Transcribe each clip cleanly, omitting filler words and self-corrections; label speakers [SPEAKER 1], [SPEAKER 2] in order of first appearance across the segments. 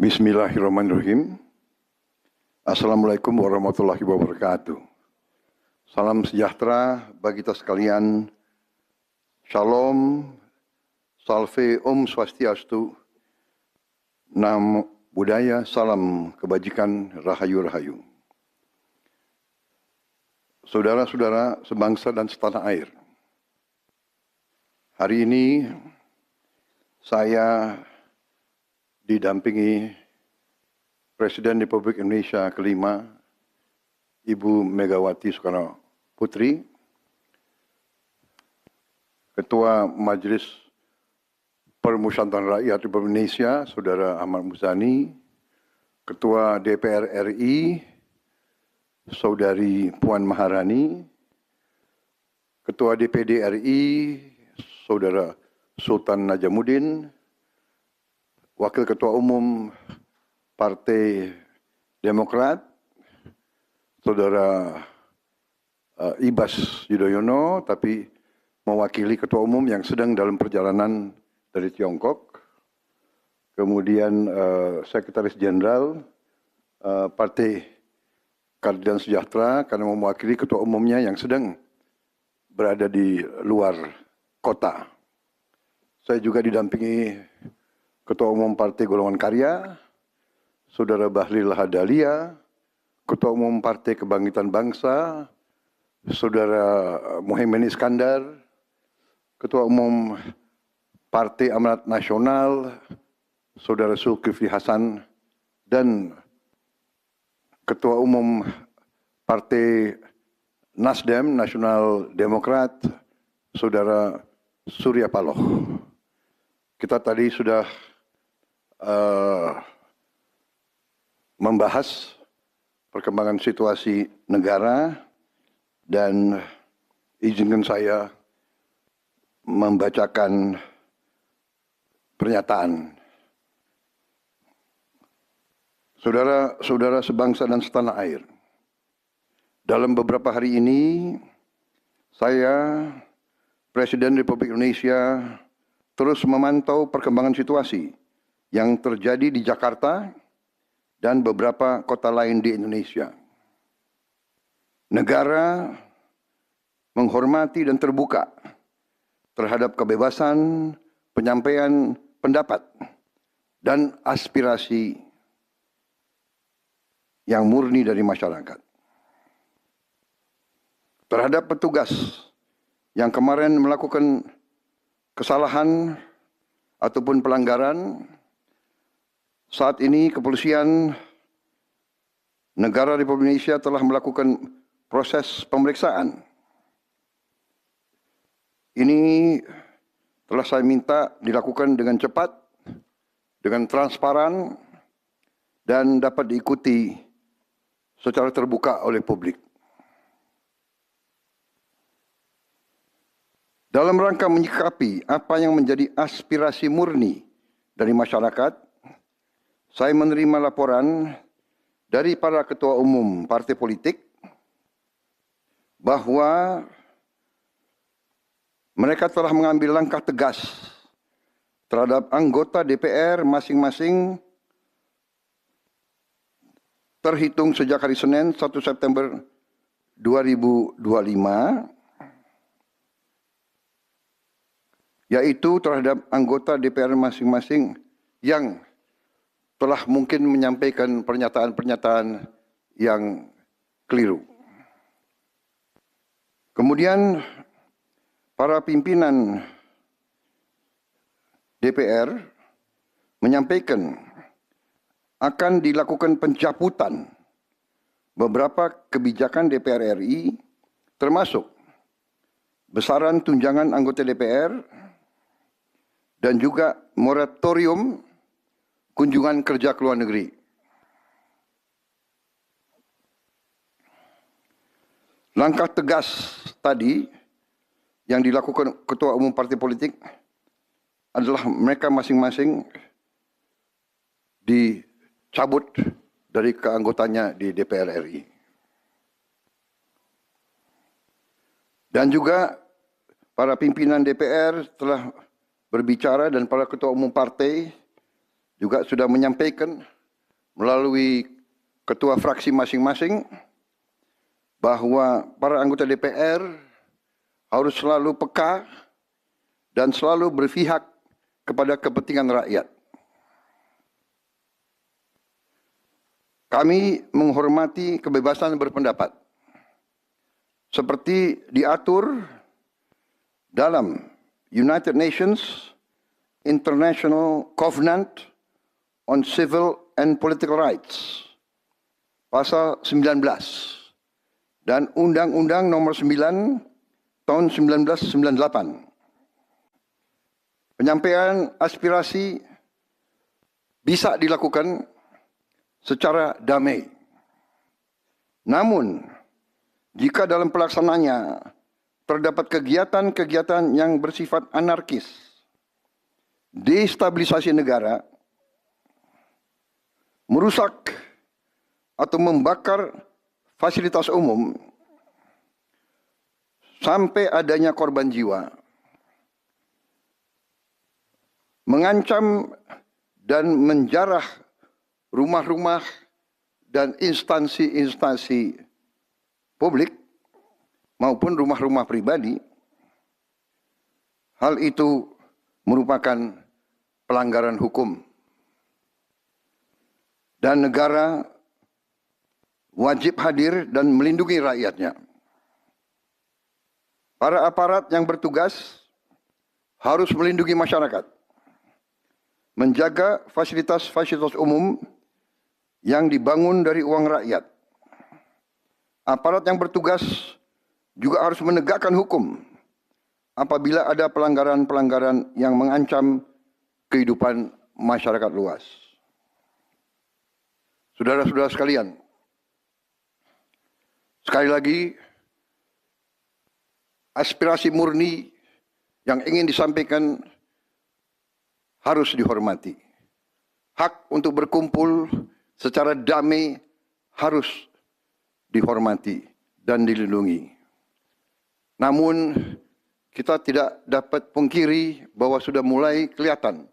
[SPEAKER 1] Bismillahirrahmanirrahim. Assalamualaikum warahmatullahi wabarakatuh. Salam sejahtera bagi kita sekalian. Shalom, salve, om swastiastu, namo buddhaya, salam kebajikan, rahayu-rahayu. Saudara-saudara sebangsa dan setanah air. Hari ini saya didampingi Presiden Republik Indonesia kelima, Ibu Megawati Soekarno Putri, Ketua Majelis Permusyawaratan Rakyat Republik Indonesia, Saudara Ahmad Muzani, Ketua DPR RI, Saudari Puan Maharani, Ketua DPD RI, Saudara Sultan Najamuddin, Wakil Ketua Umum Partai Demokrat, Saudara Ibas Yudhoyono, tapi mewakili Ketua Umum yang sedang dalam perjalanan dari Tiongkok. Kemudian Sekretaris Jenderal Partai Keadilan Sejahtera karena mewakili Ketua Umumnya yang sedang berada di luar kota. Saya juga didampingi Ketua Umum Partai Golongan Karya, Saudara Bahlil Lahadalia, Ketua Umum Partai Kebangkitan Bangsa, Saudara Muhaimin Iskandar, Ketua Umum Partai Amanat Nasional, Saudara Zulkifli Hasan, dan Ketua Umum Partai Nasdem, Nasional Demokrat, Saudara Surya Paloh. Kita tadi sudah membahas perkembangan situasi negara dan izinkan saya membacakan pernyataan. Saudara-saudara sebangsa dan setanah air, dalam beberapa hari ini saya, Presiden Republik Indonesia, terus memantau perkembangan situasi yang terjadi di Jakarta dan beberapa kota lain di Indonesia. Negara menghormati dan terbuka terhadap kebebasan penyampaian pendapat dan aspirasi yang murni dari masyarakat. Terhadap petugas yang kemarin melakukan kesalahan ataupun pelanggaran, saat ini kepolisian negara Republik Indonesia telah melakukan proses pemeriksaan. Ini telah saya minta dilakukan dengan cepat, dengan transparan, dan dapat diikuti secara terbuka oleh publik. Dalam rangka menyikapi apa yang menjadi aspirasi murni dari masyarakat, saya menerima laporan dari para ketua umum partai politik bahwa mereka telah mengambil langkah tegas terhadap anggota DPR masing-masing terhitung sejak hari Senin 1 September 2025, yaitu terhadap anggota DPR masing-masing yang telah mungkin menyampaikan pernyataan-pernyataan yang keliru. Kemudian para pimpinan DPR menyampaikan akan dilakukan pencabutan beberapa kebijakan DPR RI, termasuk besaran tunjangan anggota DPR dan juga moratorium kunjungan kerja ke luar negeri. Langkah tegas tadi yang dilakukan ketua umum partai politik adalah mereka masing-masing dicabut dari keanggotanya di DPR RI. Dan juga para pimpinan DPR telah berbicara dan para ketua umum partai juga sudah menyampaikan melalui ketua fraksi masing-masing bahwa para anggota DPR harus selalu peka dan selalu berpihak kepada kepentingan rakyat. Kami menghormati kebebasan berpendapat seperti diatur dalam United Nations International Covenant on Civil and Political Rights, pasal 19, dan Undang-Undang Nomor 9 tahun 1998. Penyampaian aspirasi bisa dilakukan secara damai. Namun, jika dalam pelaksananya terdapat kegiatan-kegiatan yang bersifat anarkis, destabilisasi negara, merusak atau membakar fasilitas umum, sampai adanya korban jiwa, mengancam dan menjarah rumah-rumah dan instansi-instansi publik maupun rumah-rumah pribadi, hal itu merupakan pelanggaran hukum. Dan negara wajib hadir dan melindungi rakyatnya. Para aparat yang bertugas harus melindungi masyarakat, menjaga fasilitas-fasilitas umum yang dibangun dari uang rakyat. Aparat yang bertugas juga harus menegakkan hukum apabila ada pelanggaran-pelanggaran yang mengancam kehidupan masyarakat luas. Saudara-saudara sekalian, sekali lagi, aspirasi murni yang ingin disampaikan harus dihormati. Hak untuk berkumpul secara damai harus dihormati dan dilindungi. Namun, kita tidak dapat pungkiri bahwa sudah mulai kelihatan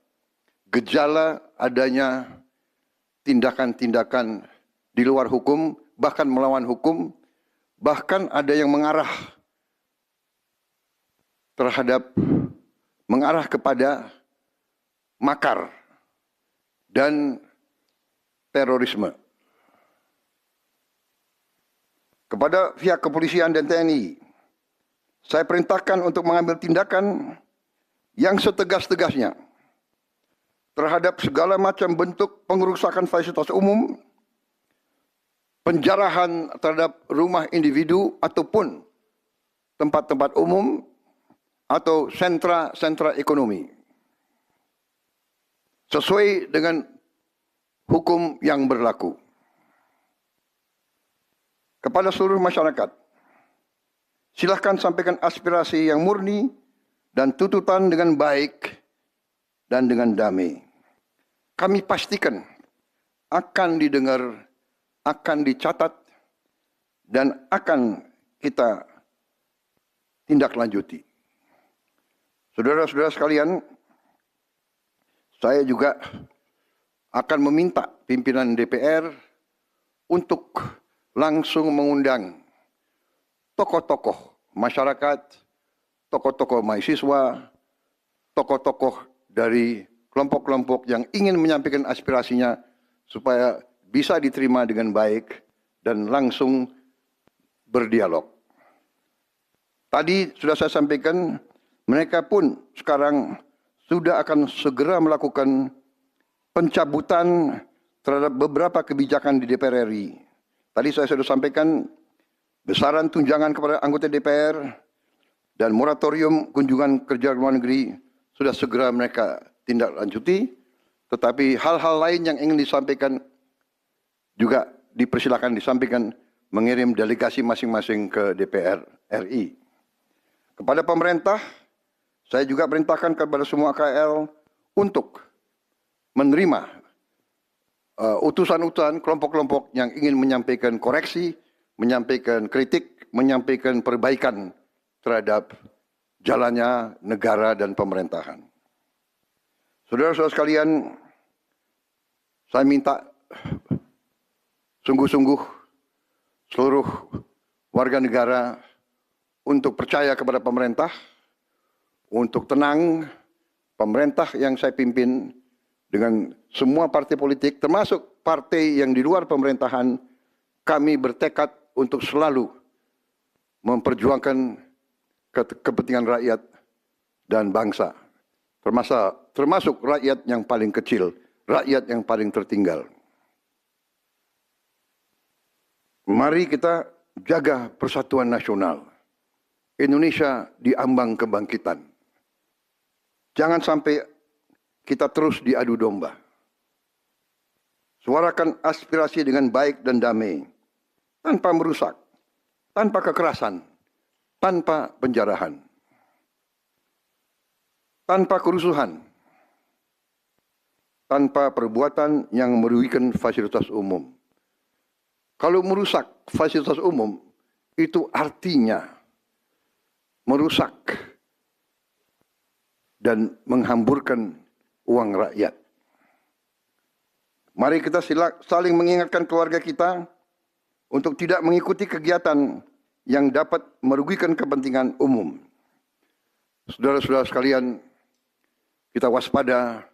[SPEAKER 1] gejala adanya tindakan-tindakan di luar hukum, bahkan melawan hukum, bahkan ada yang mengarah kepada makar dan terorisme. Kepada pihak kepolisian dan TNI, saya perintahkan untuk mengambil tindakan yang setegas-tegasnya terhadap segala macam bentuk pengerusakan fasilitas umum, penjarahan terhadap rumah individu ataupun tempat-tempat umum atau sentra-sentra ekonomi, sesuai dengan hukum yang berlaku. Kepada seluruh masyarakat, silakan sampaikan aspirasi yang murni dan tuntutan dengan baik dan dengan damai. Kami pastikan akan didengar, akan dicatat, dan akan kita tindak lanjuti. Saudara-saudara sekalian, saya juga akan meminta pimpinan DPR untuk langsung mengundang tokoh-tokoh masyarakat, tokoh-tokoh mahasiswa, tokoh-tokoh dari kelompok-kelompok yang ingin menyampaikan aspirasinya supaya bisa diterima dengan baik dan langsung berdialog. Tadi sudah saya sampaikan, mereka pun sekarang sudah akan segera melakukan pencabutan terhadap beberapa kebijakan di DPR RI. Tadi saya sudah sampaikan besaran tunjangan kepada anggota DPR dan moratorium kunjungan kerja luar negeri sudah segera mereka tindak lanjuti, tetapi hal-hal lain yang ingin disampaikan juga dipersilakan disampaikan mengirim delegasi masing-masing ke DPR RI. Kepada pemerintah, saya juga perintahkan kepada semua KL untuk menerima utusan-utusan kelompok-kelompok yang ingin menyampaikan koreksi, menyampaikan kritik, menyampaikan perbaikan terhadap jalannya negara dan pemerintahan. Saudara-saudara sekalian, Saya minta sungguh-sungguh seluruh warga negara untuk percaya kepada pemerintah, untuk tenang. Pemerintah yang saya pimpin dengan semua partai politik, termasuk partai yang di luar pemerintahan, kami bertekad untuk selalu memperjuangkan kepentingan rakyat dan bangsa, termasuk rakyat yang paling kecil, rakyat yang paling tertinggal. Mari kita jaga persatuan nasional. Indonesia di ambang kebangkitan. Jangan sampai kita terus diadu domba. Suarakan aspirasi dengan baik dan damai, tanpa merusak, tanpa kekerasan, tanpa penjarahan, tanpa kerusuhan, tanpa perbuatan yang merugikan fasilitas umum. Kalau merusak fasilitas umum, itu artinya merusak dan menghamburkan uang rakyat. Mari kita saling mengingatkan keluarga kita untuk tidak mengikuti kegiatan yang dapat merugikan kepentingan umum. Saudara-saudara sekalian, kita waspada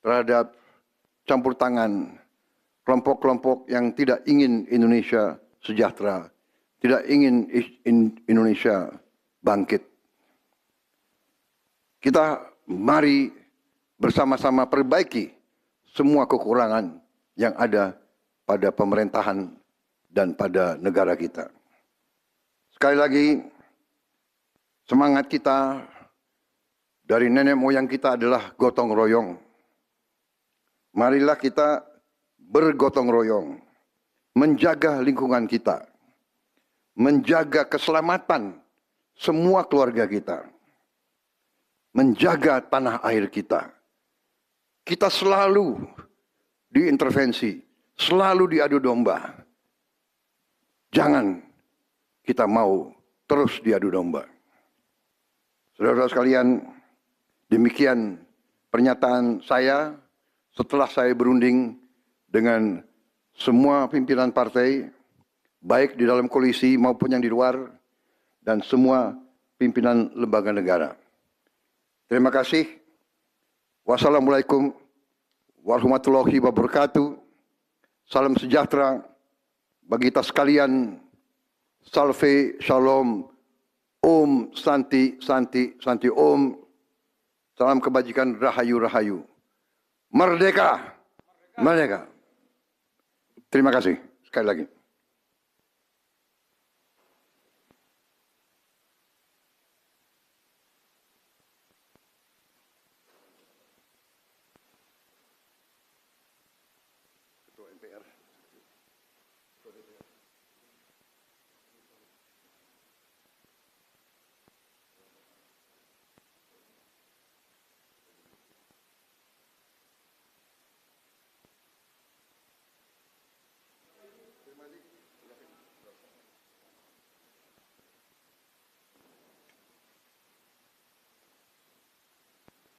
[SPEAKER 1] terhadap campur tangan kelompok-kelompok yang tidak ingin Indonesia sejahtera, tidak ingin Indonesia bangkit. Kita mari bersama-sama perbaiki semua kekurangan yang ada pada pemerintahan dan pada negara kita. Sekali lagi, semangat kita dari nenek moyang kita adalah gotong royong. Marilah kita bergotong royong, menjaga lingkungan kita, menjaga keselamatan semua keluarga kita, menjaga tanah air kita. Kita selalu diintervensi, selalu diadu domba. Jangan kita mau terus diadu domba. Saudara-saudara sekalian, demikian pernyataan saya setelah saya berunding dengan semua pimpinan partai, baik di dalam koalisi maupun yang di luar, dan semua pimpinan lembaga negara. Terima kasih. Wassalamualaikum warahmatullahi wabarakatuh. Salam sejahtera bagi kita sekalian. Salve, shalom, om, santi, santi, santi, om. Salam kebajikan, rahayu, rahayu. Merdeka, merdeka. Terima kasih sekali lagi. Ketua MPR.